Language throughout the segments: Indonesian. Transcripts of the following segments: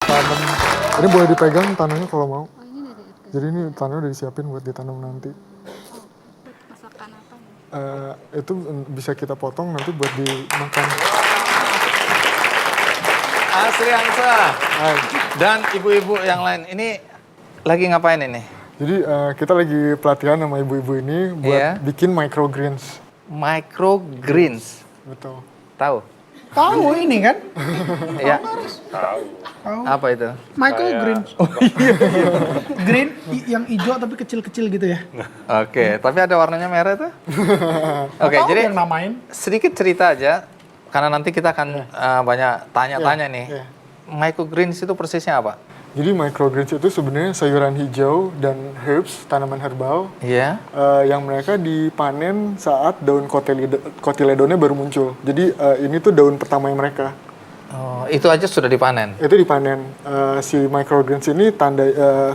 tanam. Ini boleh dipegang tanahnya kalau mau. Oh, ini udah diaduk. Jadi ini tanah udah disiapin buat ditanam nanti. Oh, buat masakan apa ya? Itu bisa kita potong nanti buat dimakan. Asri Angsa Hai. dan ibu-ibu yang lain ini lagi ngapain ini? Jadi kita lagi pelatihan sama ibu-ibu ini buat Iya. bikin microgreens. Microgreens. Betul. Tahu? Tahu ini kan? Ya. Tahu. Apa itu? Michael Green. Green yang hijau tapi kecil-kecil gitu ya. Oke, tapi ada warnanya merah tuh. Oke, Tahu jadi yang namain. sedikit cerita aja karena nanti kita akan banyak tanya-tanya nih. Iya. Microgreens itu persisnya apa? Jadi microgreens itu sebenarnya sayuran hijau dan herbs, tanaman herbal Iya. yang mereka dipanen saat daun cotyledonnya baru muncul. Jadi ini tuh daun pertama yang mereka. Oh, itu aja sudah dipanen. Itu dipanen. Si microgreens ini tanda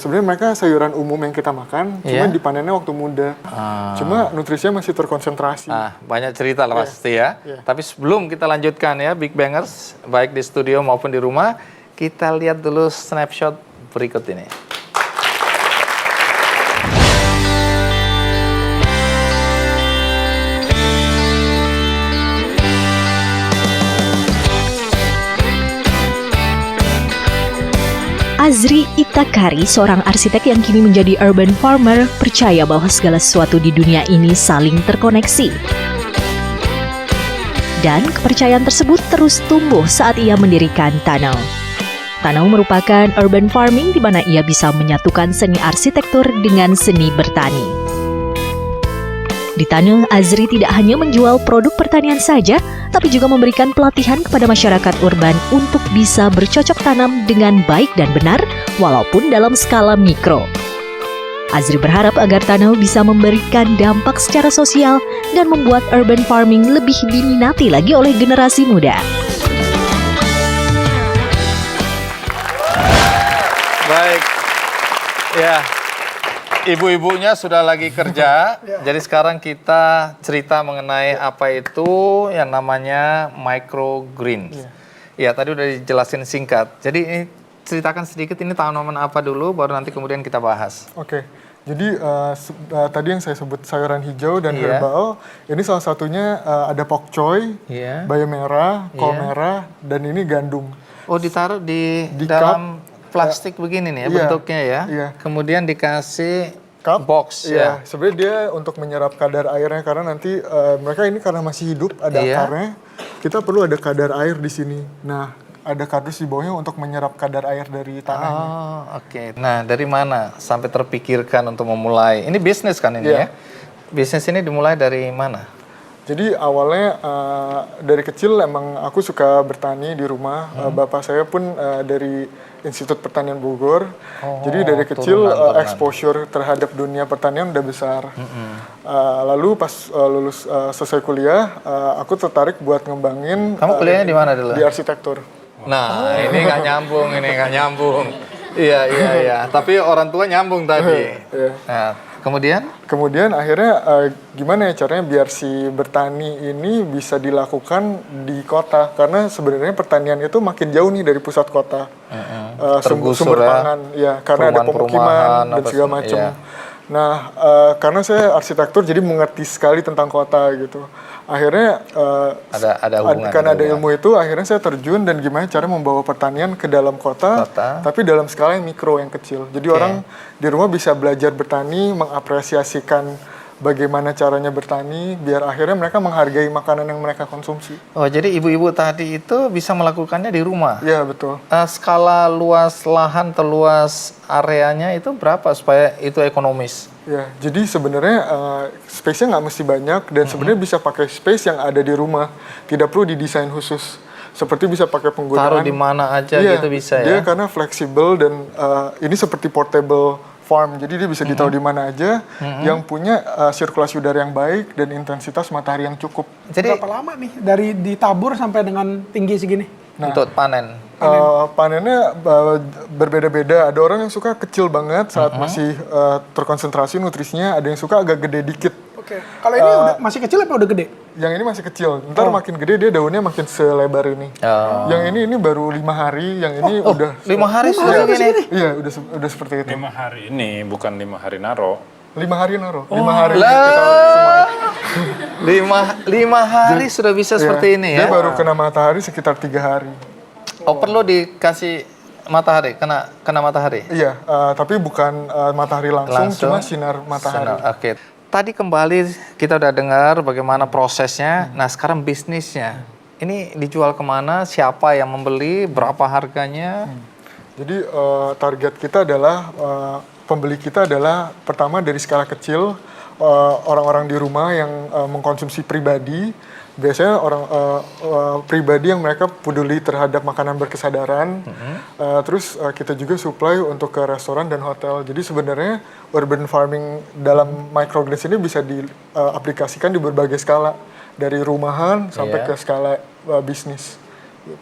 sebenarnya mereka sayuran umum yang kita makan, cuma Iya. dipanennya waktu muda. Cuma nutrisinya masih terkonsentrasi. Banyak cerita lah pasti ya. Iya. Tapi sebelum kita lanjutkan ya, Big Bangers, baik di studio maupun di rumah, kita lihat dulu snapshot berikut ini. Azri Itakari, seorang arsitek yang kini menjadi urban farmer, percaya bahwa segala sesuatu di dunia ini saling terkoneksi. Dan kepercayaan tersebut terus tumbuh saat ia mendirikan Tunnel. Tunnel merupakan urban farming di mana ia bisa menyatukan seni arsitektur dengan seni bertani. Di Tunnel, Azri tidak hanya menjual produk pertanian saja, tapi juga memberikan pelatihan kepada masyarakat urban untuk bisa bercocok tanam dengan baik dan benar, walaupun dalam skala mikro. Azri berharap agar Tunnel bisa memberikan dampak secara sosial dan membuat urban farming lebih diminati lagi oleh generasi muda. Baik. Ya. Ibu-ibunya sudah lagi kerja, jadi sekarang kita cerita mengenai apa itu yang namanya microgreens. Ya, tadi udah dijelasin singkat. Jadi ini ceritakan sedikit ini tanaman apa dulu, baru nanti kemudian kita bahas. Oke. Jadi tadi yang saya sebut sayuran hijau dan Iya. herbal, ini salah satunya ada pok choy, Iya. bayam merah, kol Iya. merah, dan ini gandum. Oh, ditaruh di Di dalam plastik begini nih ya iya, bentuknya ya. iya. Kemudian dikasih Cup, box iya, ya. sebenarnya dia untuk menyerap kadar airnya karena nanti mereka ini karena masih hidup ada Iya. akarnya, kita perlu ada kadar air di sini. Nah, ada kardus di bawahnya untuk menyerap kadar air dari tanahnya. Oh, oke. Nah, dari mana sampai terpikirkan untuk memulai? Ini bisnis kan ini ya? Iya. Bisnis ini dimulai dari mana? Jadi awalnya dari kecil emang aku suka bertani di rumah. Bapak saya pun dari Institut Pertanian Bogor. Jadi dari kecil turunan. exposure terhadap dunia pertanian udah besar. Lalu pas lulus selesai kuliah, aku tertarik buat ngembangin. Kamu kuliahnya di mana dulu? Di arsitektur. Nah, ini nggak nyambung, ini nggak nyambung. Iya. Tapi orang tua nyambung tadi. Iya. Nah, kemudian? Kemudian akhirnya gimana ya caranya biar si bertani ini bisa dilakukan di kota, karena sebenarnya pertanian itu makin jauh nih dari pusat kota. Tergusur Sumber ya. pangan ya, karena ada Perumahan-perumahan, pemukiman dan apa segala sih, macam. iya. Nah, karena saya arsitektur jadi mengerti sekali tentang kota gitu. Akhirnya Ada hubungan karena ada juga. ilmu itu, akhirnya saya terjun dan gimana cara membawa pertanian ke dalam kota, tapi dalam skala yang mikro, yang kecil. Jadi orang di rumah bisa belajar bertani, mengapresiasikan bagaimana caranya bertani, biar akhirnya mereka menghargai makanan yang mereka konsumsi. Oh, jadi ibu-ibu tadi itu bisa melakukannya di rumah? Iya, betul. Skala luas lahan atau luas areanya itu berapa supaya itu ekonomis? Ya, jadi sebenarnya space-nya nggak mesti banyak dan sebenarnya bisa pakai space yang ada di rumah, tidak perlu didesain khusus. Seperti bisa pakai penggunaan. Taruh di mana aja gitu bisa dia ya? karena fleksibel dan ini seperti portable farm, jadi dia bisa ditaruh di mana aja, yang punya sirkulasi udara yang baik dan intensitas matahari yang cukup. Jadi Berapa lama nih dari ditabur sampai dengan tinggi segini? untuk panen? Panennya berbeda-beda. Ada orang yang suka kecil banget saat masih terkonsentrasi nutrisinya, ada yang suka agak gede dikit. Oke. Kalau ini udah masih kecil apa udah gede? Yang ini masih kecil. Ntar makin gede dia daunnya makin selebar ini. Yang ini baru 5 hari, yang ini udah 5 hari sudah segini. Iya, udah seperti itu. 5 hari ini bukan 5 hari naro. 5 hari naro. 5 hari. Lah. 5 hari sudah bisa seperti ini Dia ya. baru kena matahari sekitar 3 hari. Oh, perlu dikasih matahari, kena matahari. Iya, tapi bukan matahari langsung, cuma sinar matahari. Oke. Tadi kembali kita udah dengar bagaimana prosesnya. Nah, sekarang bisnisnya. Ini dijual kemana? Siapa yang membeli? Berapa harganya? Jadi target kita adalah pembeli kita adalah pertama dari skala kecil, orang-orang di rumah yang mengkonsumsi pribadi. Biasanya orang pribadi yang mereka peduli terhadap makanan berkesadaran. Terus kita juga supply untuk ke restoran dan hotel. Jadi sebenarnya urban farming dalam microgreens ini bisa diaplikasikan di berbagai skala, dari rumahan sampai ke skala bisnis.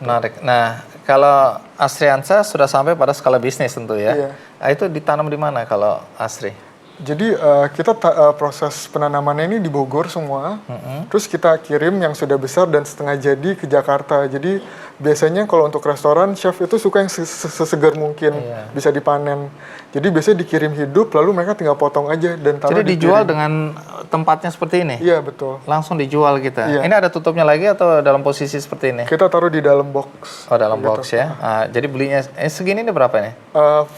Menarik. Nah, kalau Astriansa sudah sampai pada skala bisnis tentu ya. Iya. Nah, itu ditanam di mana kalau Astri? Jadi kita proses penanamannya ini di Bogor semua, terus kita kirim yang sudah besar dan setengah jadi ke Jakarta. Jadi biasanya kalau untuk restoran, chef itu suka yang sesegar mungkin, bisa dipanen. Jadi biasanya dikirim hidup, lalu mereka tinggal potong aja dan taruh. Jadi dijual dengan tempatnya seperti ini? Iya, betul. Langsung dijual kita? Iya. Ini ada tutupnya lagi atau dalam posisi seperti ini? Kita taruh di dalam box. Oh, dalam box ya. Jadi belinya, segini ini berapa ini?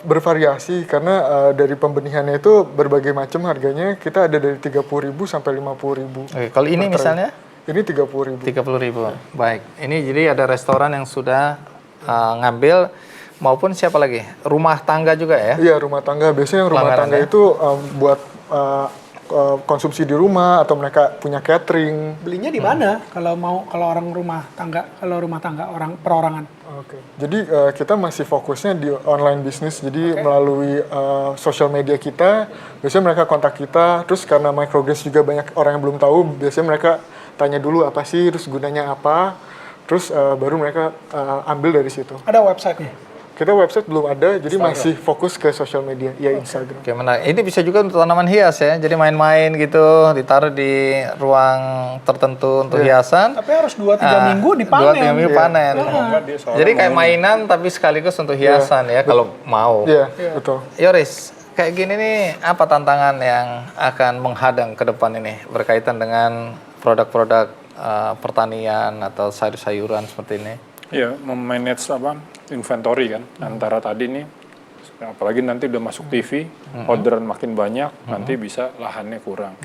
Bervariasi, karena dari pembenihannya itu berbagai macam harganya. Kita ada dari 30.000 sampai 50.000. Oke, kalau ini misalnya? Ini 30.000. 30.000. Baik. Ini jadi ada restoran yang sudah ngambil, maupun siapa lagi? Rumah tangga juga ya? Iya, rumah tangga. Biasanya yang rumah tangga itu buat konsumsi di rumah atau mereka punya catering. Belinya di mana? Kalau orang rumah tangga orang perorangan. Oke. Jadi kita masih fokusnya di online bisnis. Jadi melalui sosial media kita, biasanya mereka kontak kita. Terus karena microgreens juga banyak orang yang belum tahu, biasanya mereka tanya dulu apa sih, terus gunanya apa, terus baru mereka ambil dari situ. Ada websitenya? Kita website belum ada, jadi masih fokus ke sosial media, ya Instagram. Oke, menarik. Ini bisa juga untuk tanaman hias ya, jadi main-main gitu, ditaruh di ruang tertentu untuk hiasan. Tapi harus 2-3 minggu dipanen. 2-3 minggu panen. Dia seorang Jadi kayak mainan tapi sekaligus untuk hiasan ya, kalau mau. Iya, betul. Yoris, kayak gini nih, apa tantangan yang akan menghadang ke depan ini berkaitan dengan produk-produk pertanian atau sayur-sayuran seperti ini? ya memanage inventory kan antara tadi nih, apalagi nanti udah masuk TV, orderan makin banyak, nanti bisa lahannya kurang.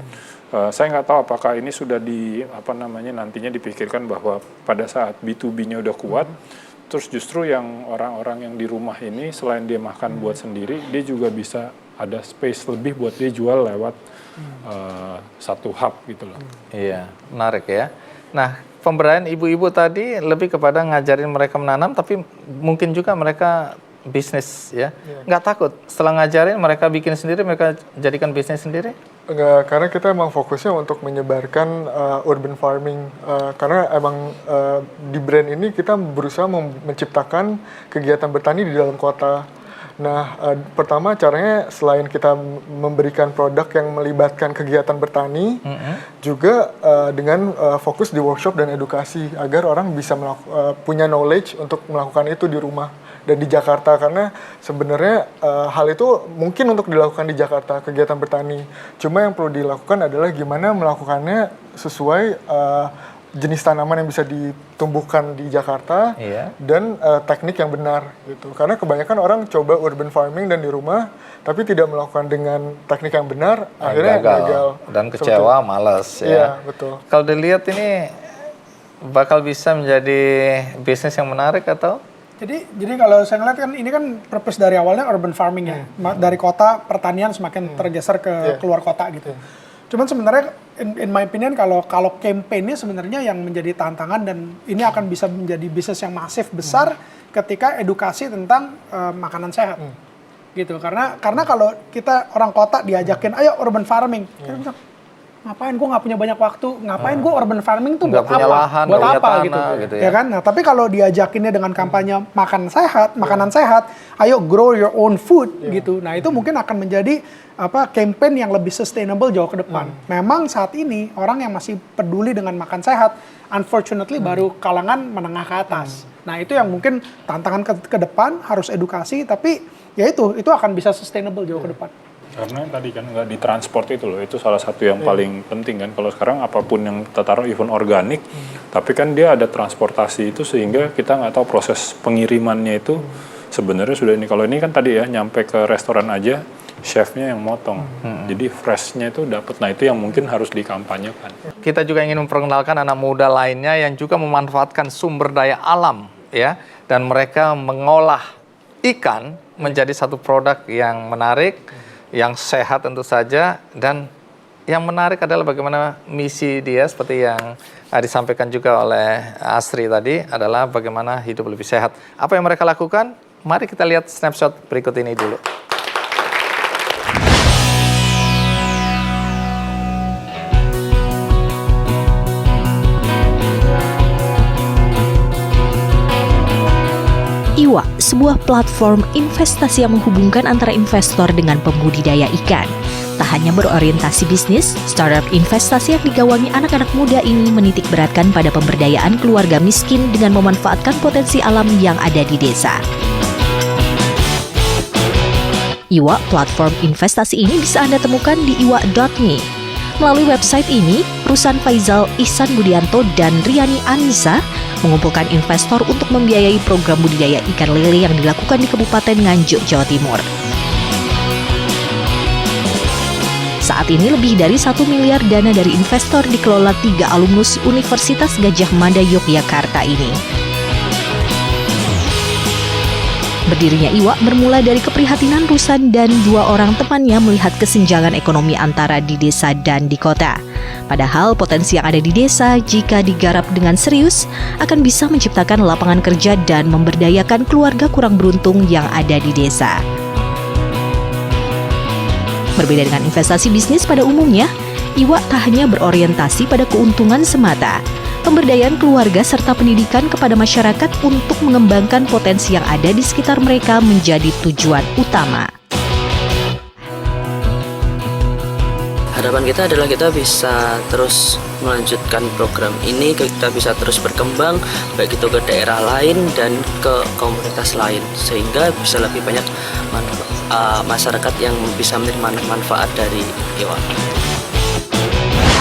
Saya nggak tahu apakah ini sudah nantinya dipikirkan bahwa pada saat B2B-nya udah kuat, terus justru yang orang-orang yang di rumah ini selain dia makan buat sendiri, dia juga bisa ada space lebih buat dia jual lewat satu hub gitu loh. Iya, menarik ya. Nah, pemberdayaan ibu-ibu tadi lebih kepada ngajarin mereka menanam, tapi mungkin juga mereka bisnis ya. Nggak takut setelah ngajarin mereka bikin sendiri, mereka jadikan bisnis sendiri? Enggak, karena kita emang fokusnya untuk menyebarkan urban farming. Karena emang di brand ini kita berusaha menciptakan kegiatan bertani di dalam kota. Nah, pertama caranya selain kita memberikan produk yang melibatkan kegiatan bertani, juga dengan fokus di workshop dan edukasi agar orang bisa punya knowledge untuk melakukan itu di rumah dan di Jakarta. Karena sebenarnya hal itu mungkin untuk dilakukan di Jakarta, kegiatan bertani. Cuma yang perlu dilakukan adalah gimana melakukannya sesuai jenis tanaman yang bisa ditumbuhkan di Jakarta, dan teknik yang benar gitu. Karena kebanyakan orang coba urban farming dan di rumah, tapi tidak melakukan dengan teknik yang benar, akhirnya gagal dan kecewa, malas ya. Iya, betul. Kalau dilihat ini bakal bisa menjadi bisnis yang menarik atau? Jadi kalau saya ngeliat kan ini kan purpose dari awalnya urban farming ya, dari kota pertanian semakin tergeser ke keluar kota gitu. Cuman sebenarnya in my opinion kalau campaign-nya sebenarnya yang menjadi tantangan, dan ini akan bisa menjadi bisnis yang masif besar ketika edukasi tentang makanan sehat. Gitu. Karena kalau kita orang kota diajakin ayo urban farming, kita bilang ngapain gue nggak punya banyak waktu, ngapain gue urban farming tuh Nggak buat punya apa, lahan, buat nggak punya apa tanah, gitu, gitu ya ya. kan? Nah tapi kalau diajakinnya dengan kampanye makan sehat, makanan sehat, ayo grow your own food gitu. Nah itu mungkin akan menjadi campaign yang lebih sustainable jauh ke depan. Memang saat ini orang yang masih peduli dengan makan sehat, unfortunately baru kalangan menengah ke atas. Nah itu yang mungkin tantangan ke depan harus edukasi, tapi ya itu akan bisa sustainable jauh ke depan. Karena tadi kan nggak ditransport itu loh, itu salah satu yang paling penting kan. Kalau sekarang apapun yang kita taruh, even organik, tapi kan dia ada transportasi itu sehingga kita nggak tahu proses pengirimannya itu sebenarnya sudah ini. Kalau ini kan tadi ya, nyampe ke restoran aja, chefnya yang motong. Jadi freshnya itu dapat. Nah itu yang mungkin harus dikampanyekan. Kita juga ingin memperkenalkan anak muda lainnya yang juga memanfaatkan sumber daya alam, ya, dan mereka mengolah ikan menjadi satu produk yang menarik, yang sehat tentu saja, dan yang menarik adalah bagaimana misi dia seperti yang disampaikan juga oleh Asri tadi adalah bagaimana hidup lebih sehat. Apa yang mereka lakukan? Mari kita lihat snapshot berikut ini dulu. Iwa, sebuah platform investasi yang menghubungkan antara investor dengan pembudidaya ikan. Tak hanya berorientasi bisnis, startup investasi yang digawangi anak-anak muda ini menitik beratkan pada pemberdayaan keluarga miskin dengan memanfaatkan potensi alam yang ada di desa. Iwa, platform investasi ini bisa Anda temukan di iwa.me. Melalui website ini, perusahaan Faisal Ihsan Budianto dan Riani Anza mengumpulkan investor untuk membiayai program budidaya ikan lele yang dilakukan di Kabupaten Nganjuk, Jawa Timur. Saat ini lebih dari 1 miliar dana dari investor dikelola 3 alumnus Universitas Gadjah Mada Yogyakarta ini. Berdirinya Iwa bermula dari keprihatinan Rusan dan 2 orang temannya melihat kesenjangan ekonomi antara di desa dan di kota. Padahal potensi yang ada di desa jika digarap dengan serius akan bisa menciptakan lapangan kerja dan memberdayakan keluarga kurang beruntung yang ada di desa. Berbeda dengan investasi bisnis pada umumnya, Iwa tak hanya berorientasi pada keuntungan semata. Pemberdayaan keluarga serta pendidikan kepada masyarakat untuk mengembangkan potensi yang ada di sekitar mereka menjadi tujuan utama. Harapan kita adalah kita bisa terus melanjutkan program ini, kita bisa terus berkembang, baik itu ke daerah lain dan ke komunitas lain, sehingga bisa lebih banyak masyarakat yang bisa menerima manfaat dari Iwa.